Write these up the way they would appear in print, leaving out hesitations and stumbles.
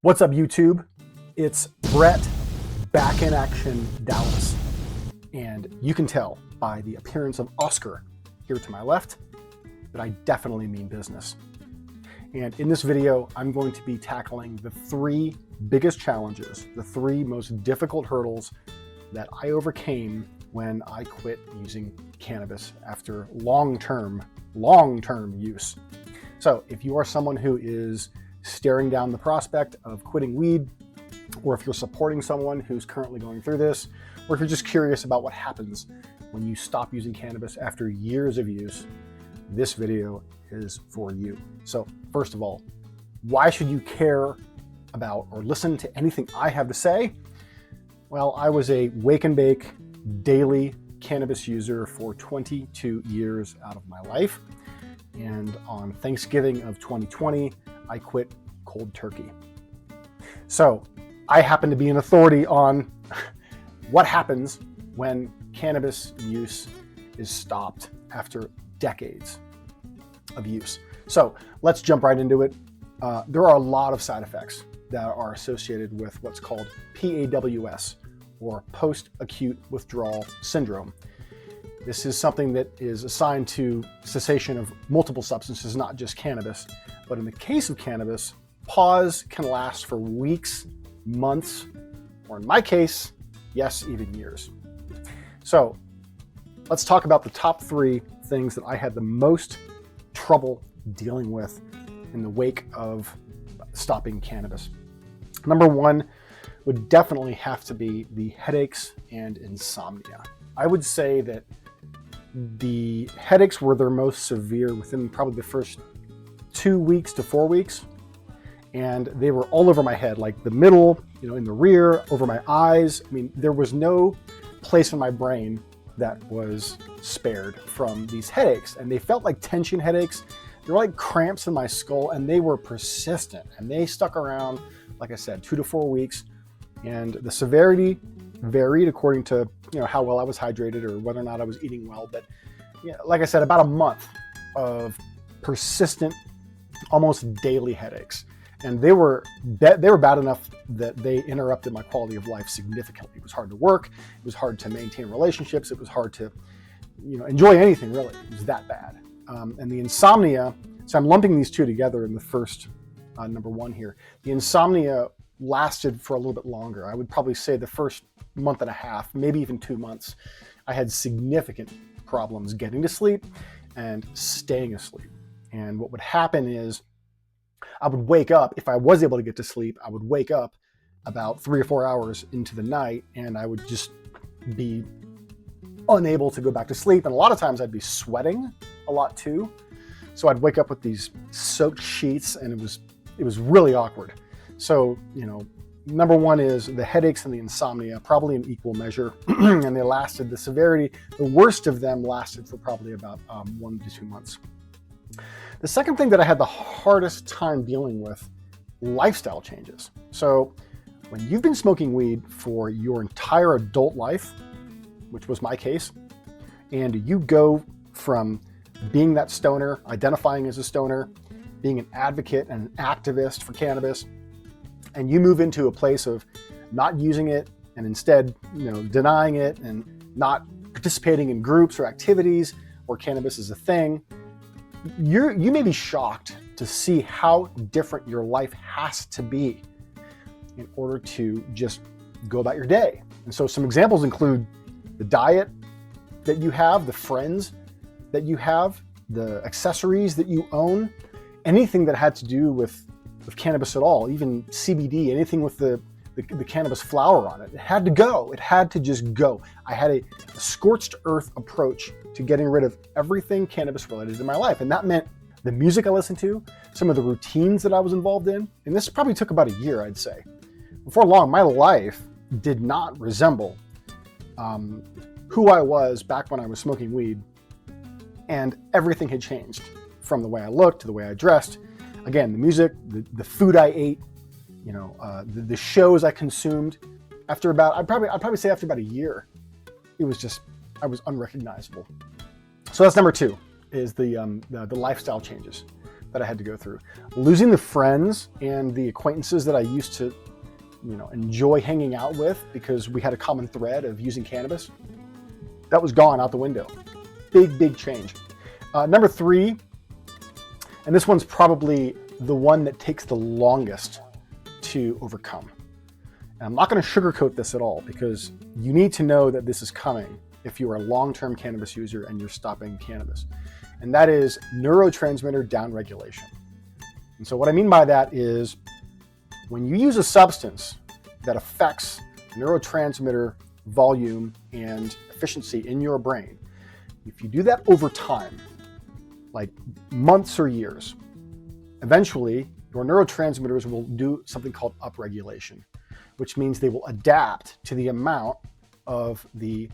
What's up, YouTube? It's Brett, back in action, Dallas. And you can tell by the appearance of Oscar here to my left that I definitely mean business. And in this video, I'm going to be tackling the three biggest challenges, the three most difficult hurdles that I overcame when I quit using cannabis after long-term use. So if you are someone who is staring down the prospect of quitting weed, or if you're supporting someone who's currently going through this, or if you're just curious about what happens when you stop using cannabis after years of use, this video is for you. So first of all, why should you care about or listen to anything I have to say? Well, I was a wake and bake daily cannabis user for 22 years out of my life. And on Thanksgiving of 2020, I quit cold turkey. So I happen to be an authority on what happens when cannabis use is stopped after decades of use. So let's jump right into it. There are a lot of side effects that are associated with what's called PAWS, or post-acute withdrawal syndrome. This is something that is assigned to cessation of multiple substances, not just cannabis. But in the case of cannabis, pause can last for weeks, months, or in my case, yes, even years. So let's talk about the top three things that I had the most trouble dealing with in the wake of stopping cannabis. Number one would definitely have to be the headaches and insomnia. I would say that the headaches were their most severe within probably the first 2 weeks to 4 weeks. And they were all over my head, like the middle, in the rear, over my eyes. I mean, there was no place in my brain that was spared from these headaches. And they felt like tension headaches. They were like cramps in my skull, and they were persistent. And they stuck around, like I said, 2 to 4 weeks. And the severity varied according to how well I was hydrated or whether or not I was eating well. But like I said, about a month of persistent, almost daily headaches. And they were bad enough that they interrupted my quality of life significantly. It was hard to work. It was hard to maintain relationships. It was hard to enjoy anything, really. It was that bad. And the insomnia, so I'm lumping these two together in the first number one here. The insomnia lasted for a little bit longer. I would probably say the first month and a half, maybe even 2 months, I had significant problems getting to sleep and staying asleep. And what would happen is I would wake up, if I was able to get to sleep, I would wake up about 3 or 4 hours into the night, and I would just be unable to go back to sleep. And a lot of times I'd be sweating a lot too. So I'd wake up with these soaked sheets, and it was really awkward. So, number one is the headaches and the insomnia, probably in equal measure. And they lasted, the severity, the worst of them lasted for probably about 1 to 2 months. The second thing that I had the hardest time dealing with, lifestyle changes. So when you've been smoking weed for your entire adult life, which was my case, and you go from being that stoner, identifying as a stoner, being an advocate and an activist for cannabis, and you move into a place of not using it and instead, denying it and not participating in groups or activities where cannabis is a thing, you may be shocked to see how different your life has to be in order to just go about your day. And so some examples include the diet that you have, the friends that you have, the accessories that you own, anything that had to do with cannabis at all, even CBD, anything with the cannabis flower on it. It had to go. It had to just go. I had a scorched earth approach to getting rid of everything cannabis related in my life. And that meant the music I listened to, some of the routines that I was involved in. And this probably took about a year, I'd say. Before long, my life did not resemble who I was back when I was smoking weed. And everything had changed, from the way I looked to the way I dressed. Again, the music, the food I ate, the shows I consumed. I'd probably say after about a year, I was unrecognizable. So that's number two, is the lifestyle changes. that I had to go through. Losing the friends and the acquaintances that I used to, enjoy hanging out with because we had a common thread of using cannabis, that was gone out the window. Big change. Number 3, and this one's probably the one that takes the longest to overcome. And I'm not going to sugarcoat this at all because you need to know that this is coming if you are a long-term cannabis user and you're stopping cannabis. And that is neurotransmitter downregulation. And so what I mean by that is when you use a substance that affects neurotransmitter volume and efficiency in your brain, if you do that over time, like months or years, eventually your neurotransmitters will do something called upregulation, which means they will adapt to the amount of the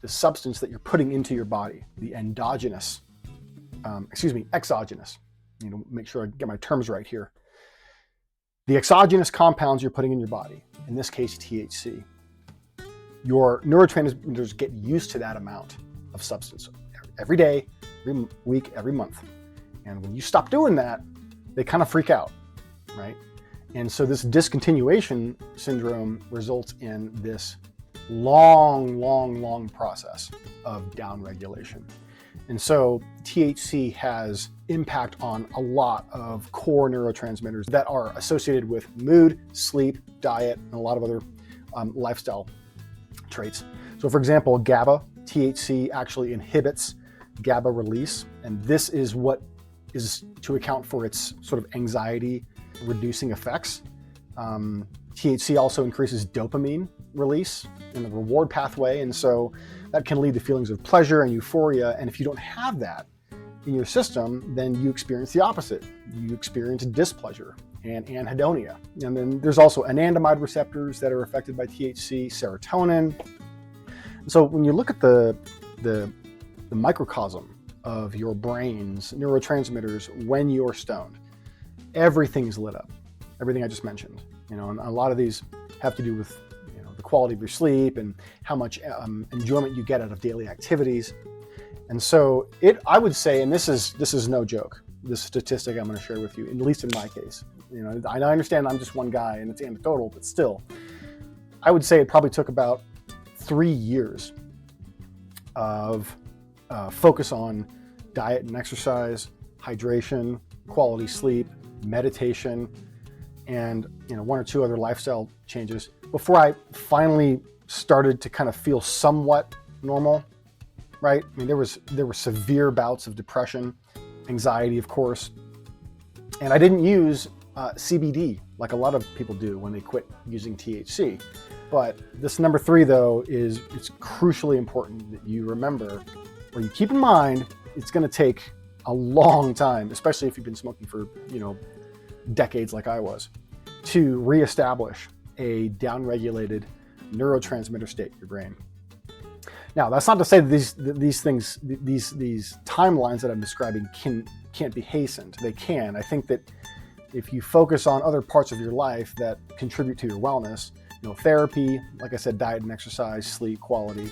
substance that you're putting into your body, the exogenous. Make sure I get my terms right here. The exogenous compounds you're putting in your body, in this case THC, your neurotransmitters get used to that amount of substance every day, every week, every month. And when you stop doing that, they kind of freak out, right? And so this discontinuation syndrome results in this long process of downregulation. And so THC has impact on a lot of core neurotransmitters that are associated with mood, sleep, diet, and a lot of other lifestyle traits. So for example, GABA, THC actually inhibits GABA release, and this is what is to account for its sort of anxiety reducing effects. THC also increases dopamine release in the reward pathway, and so that can lead to feelings of pleasure and euphoria. And if you don't have that in your system, then you experience the opposite. You experience displeasure and anhedonia. And then there's also anandamide receptors that are affected by THC, serotonin. So when you look at the microcosm of your brain's neurotransmitters when you're stoned, everything's lit up. Everything I just mentioned, and a lot of these have to do with the quality of your sleep and how much enjoyment you get out of daily activities. And so I would say, and this is no joke, this statistic I'm going to share with you, at least in my case. I understand I'm just one guy and it's anecdotal, but still, I would say it probably took about 3 years of focus on diet and exercise, hydration, quality sleep, meditation, and 1 or 2 other lifestyle changes before I finally started to kind of feel somewhat normal, right? I mean, there were severe bouts of depression, anxiety, of course, and I didn't use CBD like a lot of people do when they quit using THC. But this number 3, though, it's crucially important that you remember, or you keep in mind, it's going to take a long time, especially if you've been smoking for decades like I was, to reestablish a downregulated neurotransmitter state in your brain. Now, that's not to say that these timelines that I'm describing can't be hastened. They can. I think that if you focus on other parts of your life that contribute to your wellness, therapy, like I said, diet and exercise, sleep quality,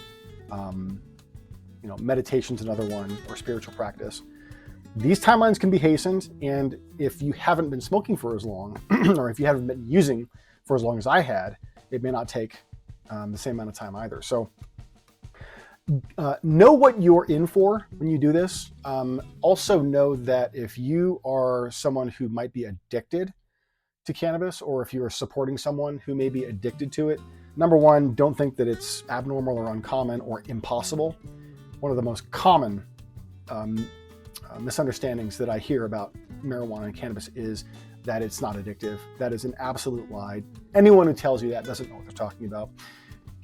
meditation's another one, or spiritual practice. These timelines can be hastened, and if you haven't been smoking for as long, or if you haven't been using for as long as I had, it may not take the same amount of time either. So know what you're in for when you do this. Also know that if you are someone who might be addicted to cannabis, or if you are supporting someone who may be addicted to it, number 1, don't think that it's abnormal or uncommon or impossible. One of the most common misunderstandings that I hear about marijuana and cannabis is that it's not addictive. That is an absolute lie. Anyone who tells you that doesn't know what they're talking about.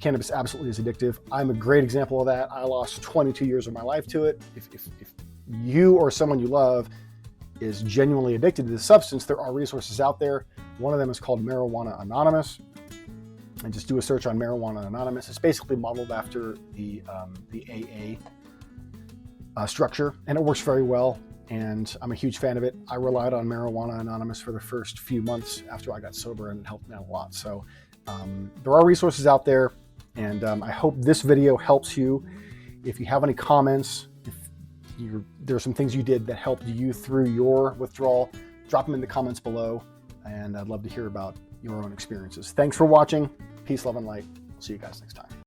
Cannabis absolutely is addictive. I'm a great example of that. I lost 22 years of my life to it. If you or someone you love is genuinely addicted to this substance, there are resources out there. One of them is called Marijuana Anonymous. And just do a search on Marijuana Anonymous. It's basically modeled after the AA structure, and it works very well, and I'm a huge fan of it. I relied on Marijuana Anonymous for the first few months after I got sober, and it helped me out a lot. So there are resources out there, and I hope this video helps you. If you have any comments, there's some things you did that helped you through your withdrawal, drop them in the comments below, and I'd love to hear about your own experiences. Thanks for watching. Peace, love, and light. See you guys next time.